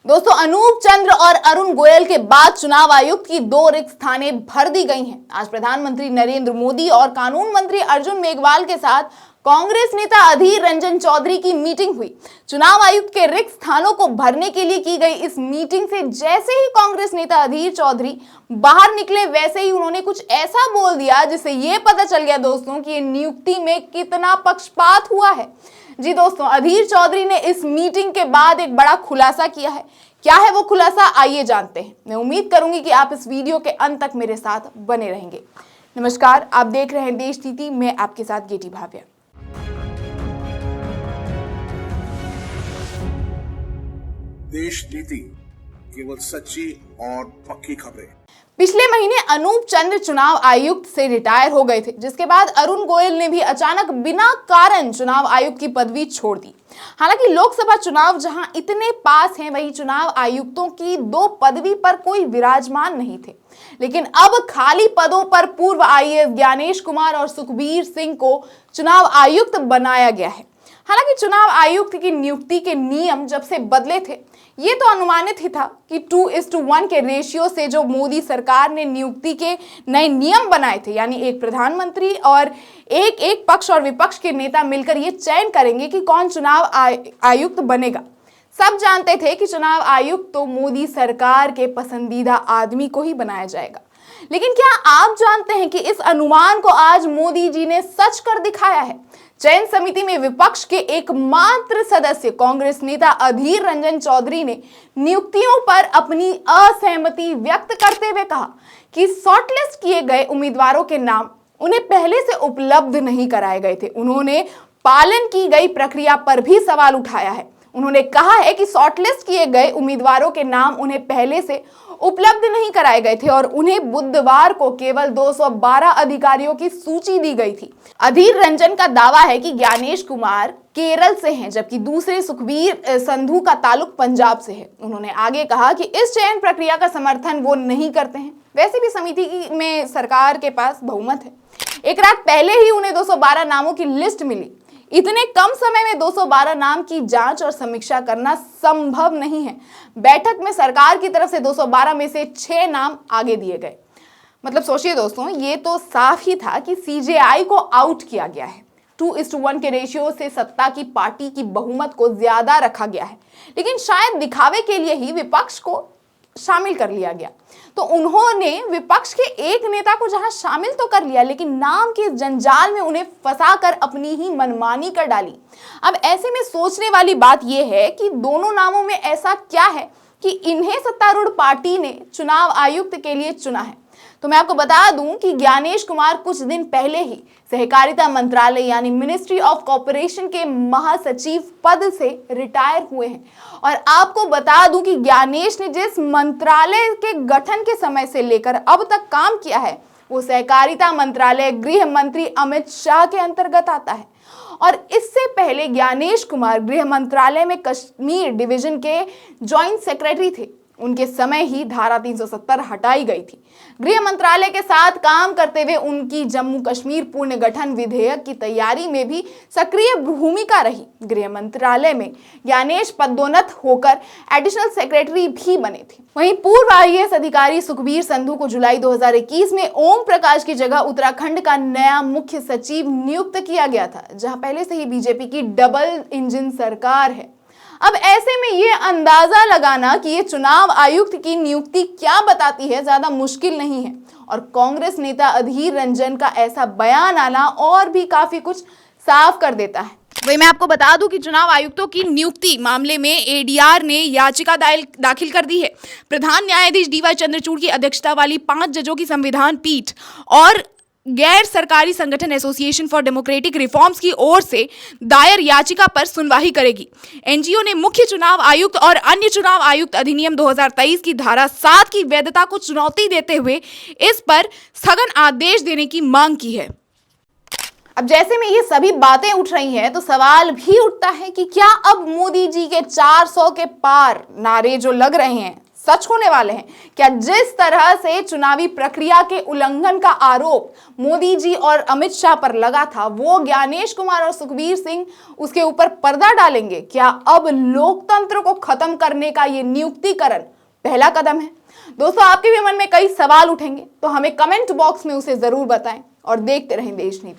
दोस्तों, अनूप चंद्र और अरुण गोयल के बाद चुनाव आयुक्त की 2 रिक्त स्थानें भर दी गई हैं। आज प्रधानमंत्री नरेंद्र मोदी और कानून मंत्री अर्जुन मेघवाल के साथ कांग्रेस नेता अधीर रंजन चौधरी की मीटिंग हुई। चुनाव आयुक्त के रिक्त स्थानों को भरने के लिए की गई इस मीटिंग से जैसे ही कांग्रेस नेता अधीर चौधरी बाहर निकले, वैसे ही उन्होंने कुछ ऐसा बोल दिया जिससे यह पता चल गया दोस्तों कि ये नियुक्ति में कितना पक्षपात हुआ है। जी दोस्तों, अधीर चौधरी ने इस मीटिंग के बाद एक बड़ा खुलासा किया है। क्या है वो खुलासा, आइए जानते हैं। मैं उम्मीद करूंगी कि आप इस वीडियो के अंत तक मेरे साथ बने रहेंगे। नमस्कार, आप देख रहे हैं देश नीति, मैं आपके साथ गेटी भाव्या। देश नीति, केवल सच्ची और पक्की खबरें। पिछले महीने अनूप चंद्र चुनाव आयुक्त से रिटायर हो गए थे, जिसके बाद अरुण गोयल ने भी अचानक बिना कारण चुनाव आयुक्त की पदवी छोड़ दी। हालांकि लोकसभा चुनाव जहां इतने पास हैं, वहीं चुनाव आयुक्तों की 2 पदवी पर कोई विराजमान नहीं थे। लेकिन अब खाली पदों पर पूर्व आईएएस ज्ञानेश कुमार और सुखबीर सिंह को चुनाव आयुक्त बनाया गया है। हालांकि चुनाव आयुक्त की नियुक्ति के नियम जब से बदले थे, ये तो अनुमानित ही था कि 2:1 के रेशियो से जो मोदी सरकार ने नियुक्ति के नए नियम बनाए थे, यानी एक प्रधानमंत्री और एक पक्ष और विपक्ष के नेता मिलकर ये चयन करेंगे कि कौन चुनाव आयुक्त बनेगा। सब जानते थे कि चुनाव आयुक्त तो मोदी सरकार के पसंदीदा आदमी को ही बनाया जाएगा। लेकिन क्या आप जानते हैं कि इस अनुमान को आज मोदी जी ने सच कर दिखाया है। चयन समिति में विपक्ष के एकमात्र सदस्य कांग्रेस नेता अधीर रंजन चौधरी ने नियुक्तियों पर अपनी असहमति व्यक्त करते हुए कहा कि शॉर्टलिस्ट किए गए उम्मीदवारों के नाम उन्हें पहले से उपलब्ध नहीं कराए गए थे। उन्होंने पालन की गई प्रक्रिया पर भी सवाल उठाया है। उन्होंने कहा है कि शॉर्टलिस्ट किए गए उम्मीदवारों के नाम उन्हें पहले से उपलब्ध नहीं कराए गए थे और उन्हें बुधवार को केवल 212 अधिकारियों की सूची दी गई थी। अधीर रंजन का दावा है कि ज्ञानेश कुमार केरल से हैं, जबकि दूसरे सुखबीर संधू का ताल्लुक पंजाब से है। उन्होंने आगे कहा कि इस चयन प्रक्रिया का समर्थन वो नहीं करते हैं। वैसे भी समिति में सरकार के पास बहुमत है। एक रात पहले ही उन्हें 212 नामों की लिस्ट मिली। इतने कम समय में 212 नाम की जांच और समीक्षा करना संभव नहीं है। बैठक में सरकार की तरफ से 212 में से 6 नाम आगे दिए गए। मतलब सोचिए दोस्तों, ये तो साफ ही था कि सीजेआई को आउट किया गया है। 2:1 के रेशियो से सत्ता की पार्टी की बहुमत को ज्यादा रखा गया है, लेकिन शायद दिखावे के लिए ही विपक्ष को शामिल कर लिया गया। तो उन्होंने विपक्ष के एक नेता को जहां शामिल तो कर लिया, लेकिन नाम के जंजाल में उन्हें फंसाकर अपनी ही मनमानी कर डाली। अब ऐसे में सोचने वाली बात यह है कि दोनों नामों में ऐसा क्या है कि इन्हें सत्तारूढ़ पार्टी ने चुनाव आयुक्त के लिए चुना है। तो मैं आपको बता दूं कि ज्ञानेश कुमार कुछ दिन पहले ही सहकारिता मंत्रालय यानी मिनिस्ट्री ऑफ कॉर्पोरेशन के महासचिव पद से रिटायर हुए हैं। और आपको बता दूं कि ज्ञानेश ने जिस मंत्रालय के गठन के समय से लेकर अब तक काम किया है, वो सहकारिता मंत्रालय गृह मंत्री अमित शाह के अंतर्गत आता है। और इससे पहले ज्ञानेश कुमार गृह मंत्रालय में कश्मीर डिवीजन के जॉइंट सेक्रेटरी थे। उनके समय ही धारा 370 हटाई गई थी। गृह मंत्रालय के साथ काम करते हुए उनकी जम्मू कश्मीर पुनर्गठन विधेयक की तैयारी में भी सक्रिय भूमिका रही। गृह मंत्रालय में ज्ञानेश पदोन्नत होकर एडिशनल सेक्रेटरी भी बने थे। वहीं पूर्व आईएएस अधिकारी सुखबीर संधू को जुलाई 2021 में ओम प्रकाश की जगह उत्तराखंड का नया मुख्य सचिव नियुक्त किया गया था, जहां पहले से ही बीजेपी की डबल इंजन सरकार है। अब ऐसे में ये अंदाजा लगाना कि ये चुनाव आयुक्त की नियुक्ति क्या बताती है, ज्यादा मुश्किल नहीं है। और कांग्रेस नेता अधीर रंजन का ऐसा बयान आना और भी काफी कुछ साफ कर देता है। वही मैं आपको बता दूं कि चुनाव आयुक्तों की नियुक्ति मामले में एडीआर ने याचिका दाखिल कर दी है। प्रधान न्यायाधीश डीवाई चंद्रचूड़ की अध्यक्षता वाली 5 जजों की संविधान पीठ और गैर सरकारी संगठन एसोसिएशन फॉर डेमोक्रेटिक रिफॉर्म्स की ओर से दायर याचिका पर सुनवाई करेगी। एनजीओ ने मुख्य चुनाव आयुक्त और अन्य चुनाव आयुक्त अधिनियम 2023 की धारा 7 की वैधता को चुनौती देते हुए इस पर स्थगन आदेश देने की मांग की है। अब जैसे में ये सभी बातें उठ रही हैं, तो सवाल भी उठता है कि क्या अब मोदी जी के 400 के पार नारे जो लग रहे हैं, सच होने वाले हैं? क्या जिस तरह से चुनावी प्रक्रिया के उल्लंघन का आरोप मोदी जी और अमित शाह पर लगा था, वो ज्ञानेश कुमार और सुखबीर सिंह उसके ऊपर पर्दा डालेंगे? क्या अब लोकतंत्र को खत्म करने का ये नियुक्तिकरण पहला कदम है? दोस्तों, आपके भी मन में कई सवाल उठेंगे, तो हमें कमेंट बॉक्स में उसे जरूर बताएं और देखते रहें देश नीति।